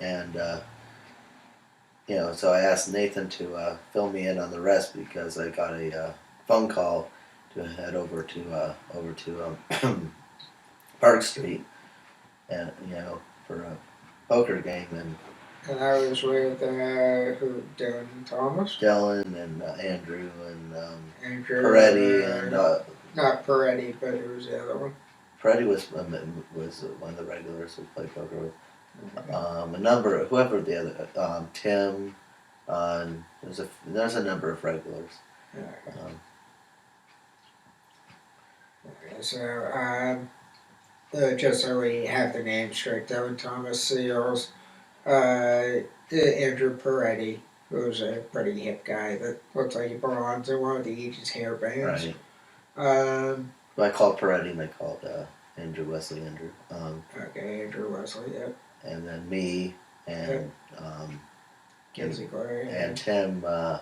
and so I asked Nathan to fill me in on the rest because I got a phone call to head over to Park Street, and for a poker game, And I was with Dylan Thomas, Dylan and Andrew and Andrew, Peretti and not Peretti, but who was the other one? Peretti was one of the regulars we played poker with. Okay. A number, whoever the other, Tim. There's a number of regulars. Okay. Um, Okay, so just so we have the name straight, Dylan Thomas Seals, Andrew Peretti, who's a pretty hip guy that looks like he belongs in one of the Aegis hair bands. right. Um, I called Peretti and I called Andrew Wesley Andrew. okay, Andrew Wesley, yep. And then me and Khoury, and Tim. I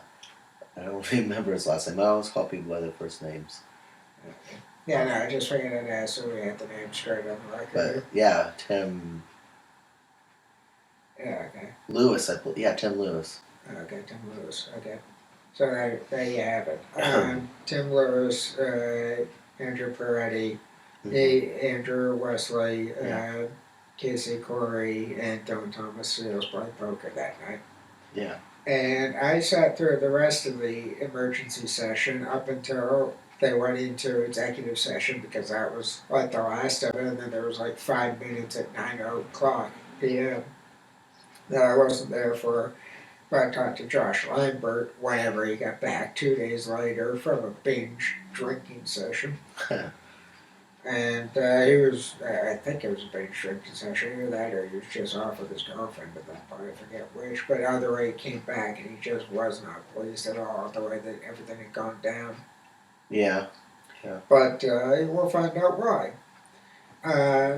don't remember his last name. I always call people by their first names. Okay. Yeah, no, I just figured I'd ask so we had the name straight on the record. But yeah, Tim. Yeah, okay. Lewis, I believe. Yeah, Tim Lewis. Okay, Tim Lewis. Okay. So there you have it. Tim Lewis, Andrew Peretti, Andrew Wesley, Casey Khoury, and Dylan Thomas Seals played poker that night. Yeah. And I sat through the rest of the emergency session up until they went into executive session because that was like the last of it, and then there was like 5 minutes at 9:00 p.m. that I wasn't there for. But I talked to Josh Lambert whenever he got back 2 days later from a binge drinking session. And he was, I think it was a binge drinking session, either that or he was just off with his girlfriend at that point, I forget which. But either way, he came back and he just was not pleased at all with the way that everything had gone down. Yeah. But we'll find out why.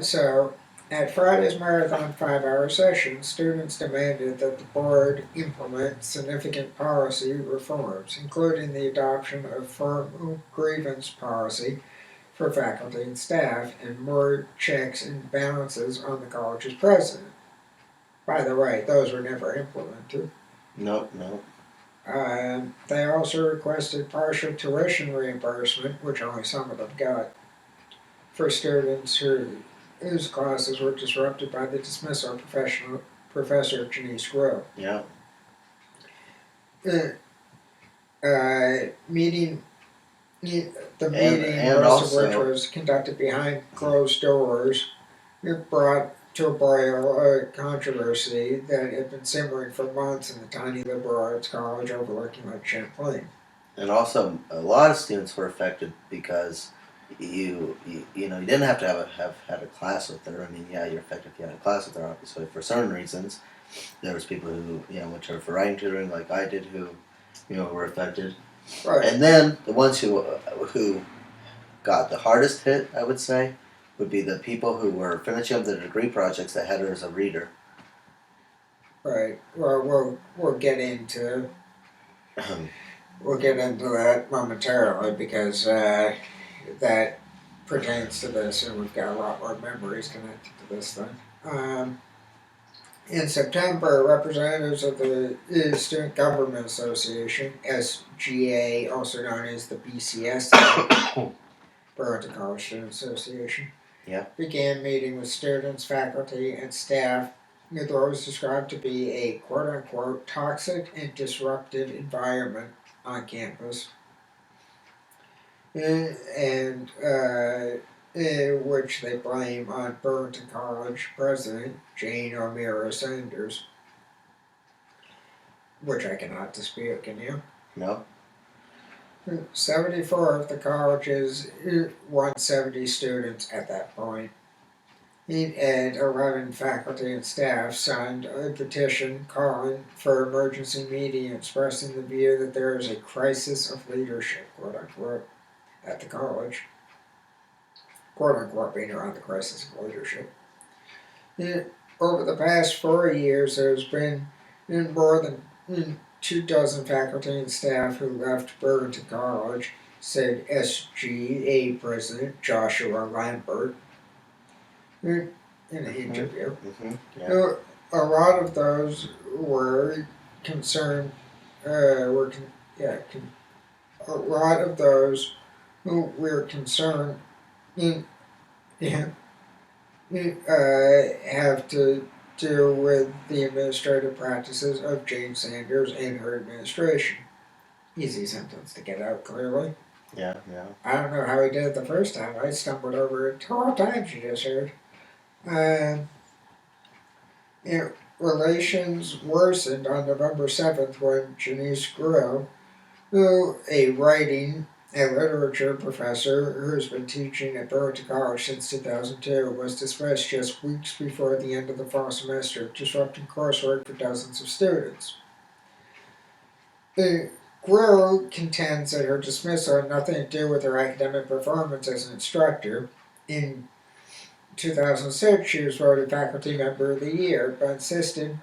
So, at Friday's marathon 5-hour session, students demanded that the board implement significant policy reforms, including the adoption of formal grievance policy for faculty and staff and more checks and balances on the college's president. By the way, those were never implemented. Nope. They also requested partial tuition reimbursement, which only some of them got, for students whose classes were disrupted by the dismissal of Professor Janice Groh. Yeah. Meeting, and most also, of which was conducted behind closed doors, it brought to a boil a controversy that had been simmering for months in the tiny liberal arts college overlooking Lake Champlain. And also, a lot of students were affected because you didn't have to have had a class with her. I mean, yeah, you're affected if you had a class with her, obviously, for certain reasons. There was people who went to her for writing tutoring, like I did, who were affected. Right. And then the ones who got the hardest hit, I would say, would be the people who were finishing up their degree projects that had her as a reader. Right. Well, we'll get into that momentarily because that pertains to this, and we've got a lot more memories connected to this thing. In September, representatives of the Student Government Association, SGA, also known as the BCS, Burlington College Student Association, began meeting with students, faculty, and staff with what was described to be a quote-unquote toxic and disruptive environment on campus, and which they blame on Burlington College President Jane O'Meara Sanders, which I cannot dispute, can you? No. 74 of the college's 170 students at that point, and 11 faculty and staff signed a petition calling for emergency meeting, expressing the view that there is a crisis of leadership, quote unquote, at the college. Quote unquote being around the crisis of leadership. Over the past 4 years, there's been more than 24 faculty and staff who left Burlington College, said SGA President Joshua Lambert in an interview. a lot of those were concerned. Were con- yeah, con- a lot of those who were concerned in, yeah, have to deal with the administrative practices of Jane Sanders and her administration. Easy sentence to get out clearly. Yeah, yeah. I don't know how he did it the first time. I stumbled over it 12 times, you just heard. Uh, you know, relations worsened on November 7th when Janice Grill, who a writing and literature professor who's been teaching at Burlington College since 2002, was dismissed just weeks before the end of the fall semester, disrupting coursework for dozens of students. Grill contends that her dismissal had nothing to do with her academic performance as an instructor. In 2006, she was voted Faculty Member of the Year, but insisted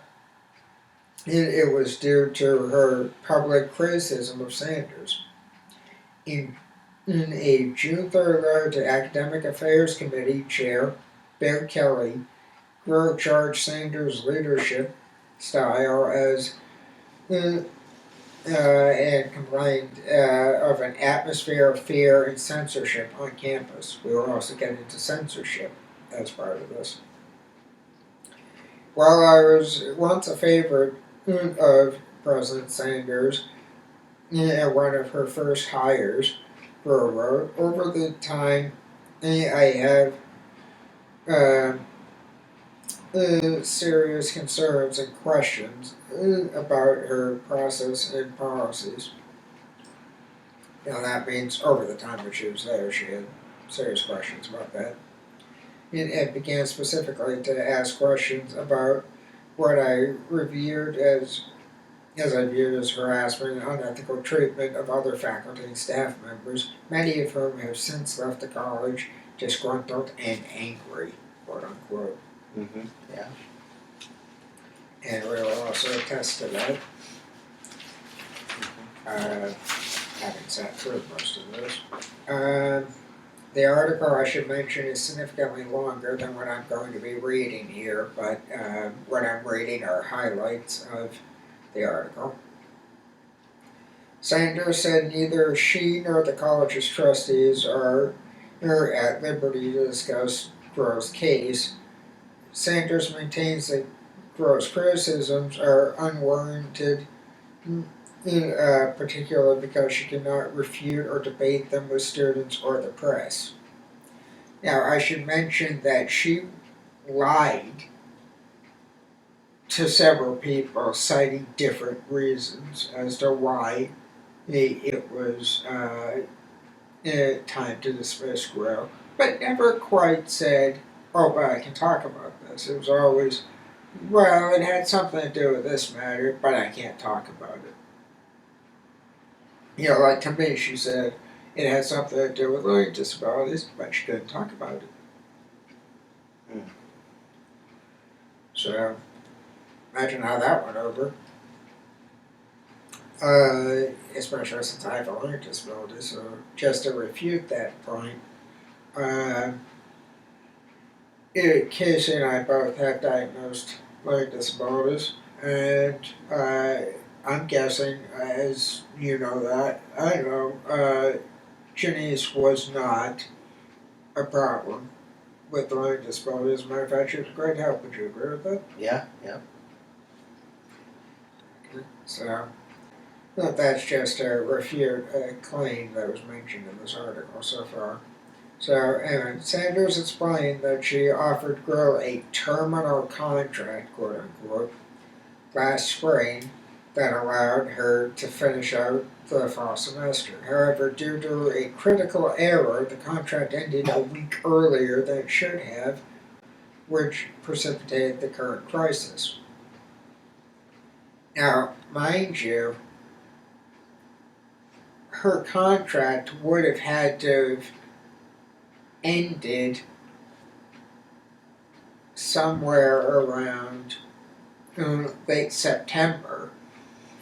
it was due to her public criticism of Sanders. In, in a June 3rd letter to Academic Affairs Committee Chair Bill Kelly, Grill charged Sanders' leadership style as and complained of an atmosphere of fear and censorship on campus. We were also getting into censorship as part of this. While I was once a favorite of President Sanders and one of her first hires, Burr wrote, over the time I have uh, serious concerns and questions about her process and policies. That means over the time that she was there, she had serious questions about that. It began specifically to ask questions about what I reviewed as I viewed as harassment and unethical treatment of other faculty and staff members, many of whom have since left the college disgruntled and angry, quote unquote. Mm-hmm. Yeah. And we will also attest to that, having sat through most of this. The article, I should mention, is significantly longer than what I'm going to be reading here, but what I'm reading are highlights of the article. Sanders said neither she nor the college's trustees are at liberty to discuss Grove's case. Sanders maintains that Grove's criticisms are unwarranted, particularly because she cannot refute or debate them with students or the press. Now, I should mention that she lied to several people, citing different reasons as to why it was time to dismiss Grill, but never quite said, oh, but I can talk about this. It was always, well, it had something to do with this matter, but I can't talk about it. Like to me, she said it had something to do with learning disabilities, but she couldn't talk about it. Mm. So, imagine how that went over. Especially since I have a learning disability, so just to refute that point, Casey and I both have diagnosed learning disabilities, and I'm guessing, as you know that, I know, Janice was not a problem with learning disabilities. As a matter of fact, she was a great help. Would you agree with that? Yeah, yeah. So, that's just to refute a claim that was mentioned in this article so far. So, anyway, Sanders explained that she offered Grill a terminal contract, quote unquote, last spring that allowed her to finish out the fall semester. However, due to a critical error, the contract ended a week earlier than it should have, which precipitated the current crisis. Now, mind you, her contract would have had to have ended somewhere around late September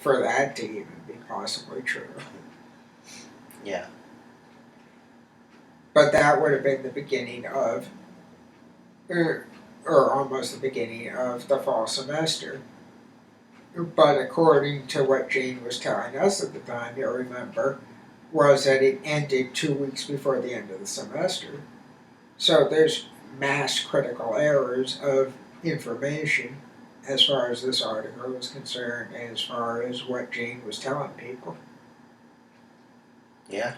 for that to even be possibly true. Yeah. But that would have been the beginning of or almost the beginning of the fall semester. But according to what Jane was telling us at the time, you'll remember, was that it ended 2 weeks before the end of the semester. So there's mass critical errors of information as far as this article is concerned, and as far as what Jane was telling people. Yeah.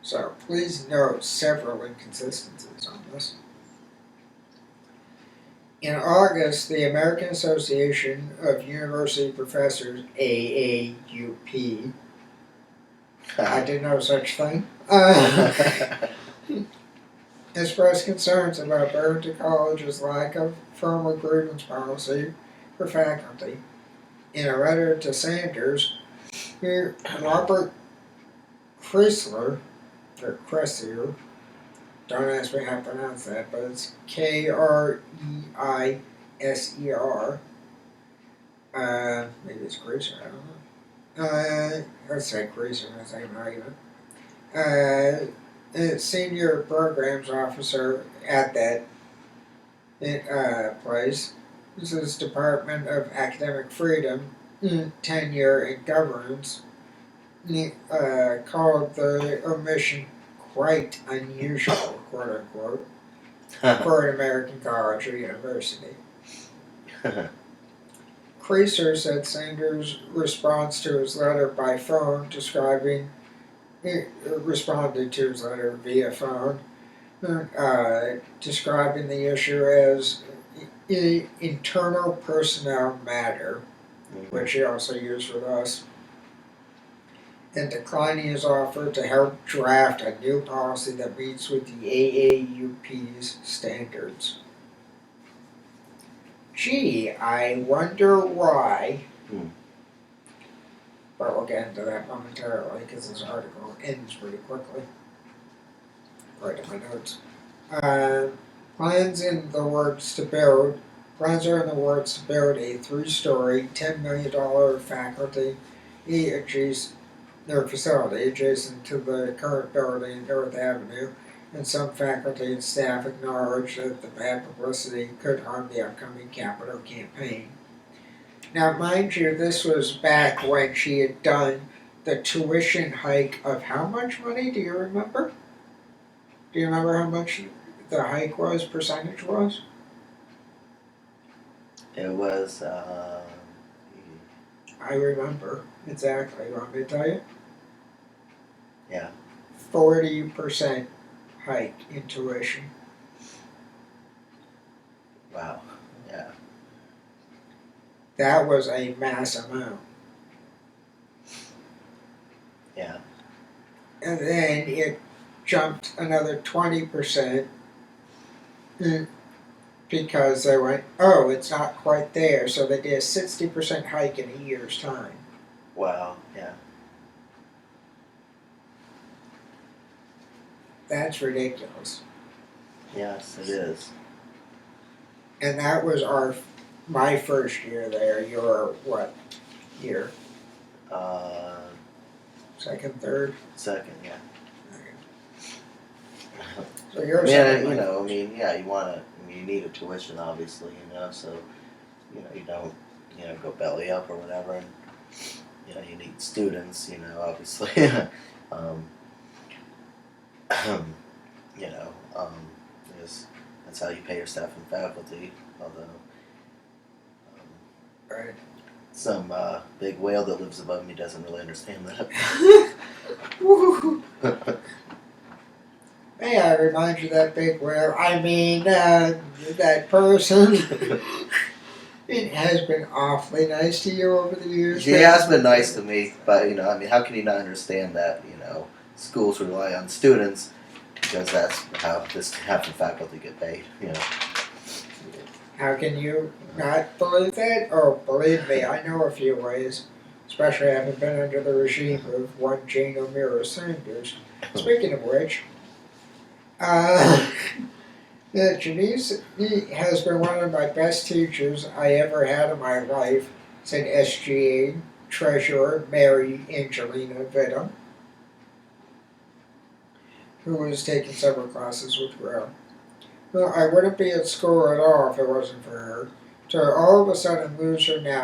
So please note several inconsistencies on this. In August, the American Association of University Professors, AAUP, I didn't know such thing, expressed concerns about Barrington College's lack of formal grievance policy for faculty. In a letter to Sanders, Robert Chrysler, or Cressier, don't ask me how to pronounce that, but it's Kreiser. Maybe it's Chrysler, I don't know. Let's say Chrysler, that's even argument. Senior programs officer at that place. This is Department of Academic Freedom, Tenure and Governance. Called the omission quite unusual, quote unquote, for an American college or university. Chrysler said Sanders' response to his letter by phone responded to his letter via phone, describing the issue as internal personnel matter, which he also used with us, and declining his offer to help draft a new policy that meets with the AAUP's standards. Gee, I wonder why. But we'll get into that momentarily because this article ends pretty quickly. Right in my notes. Plans are in the works to build a 3-story, $10 million faculty facility adjacent to the current building in North Avenue, and some faculty and staff acknowledge that the bad publicity could harm the upcoming capital campaign. Now, mind you, this was back when she had done the tuition hike of how much money? Do you remember? Do you remember how much the hike was, percentage was? It was, I remember exactly. You want me to tell you? Yeah. 40% hike in tuition. Wow. Yeah. That was a mass amount. Yeah. And then it jumped another 20% because they went, oh, it's not quite there. So they did a 60% hike in a year's time. Wow. Yeah. That's ridiculous. Yes, it is. And that was my first year there. Your what year? Second, third? Second, yeah. So you're you need a tuition, obviously, so, you don't, go belly up or whatever, and, you need students, obviously, because that's how you pay your staff and faculty, although, right. Some big whale that lives above me doesn't really understand that. May I remind you of that big whale? I mean, that person. It has been awfully nice to you over the years. She has been nice to me, but how can you not understand that? Schools rely on students because that's how half the faculty get paid. How can you not believe that? Oh, believe me, I know a few ways. Especially having been under the regime of one Jane O'Meara Sanders. Speaking of which, Janice has been one of my best teachers I ever had in my life, said SGA Treasurer Mary Angelina Vidham, who was taking several classes with Will. Well, I wouldn't be at school at all if it wasn't for her. To all of a sudden lose her now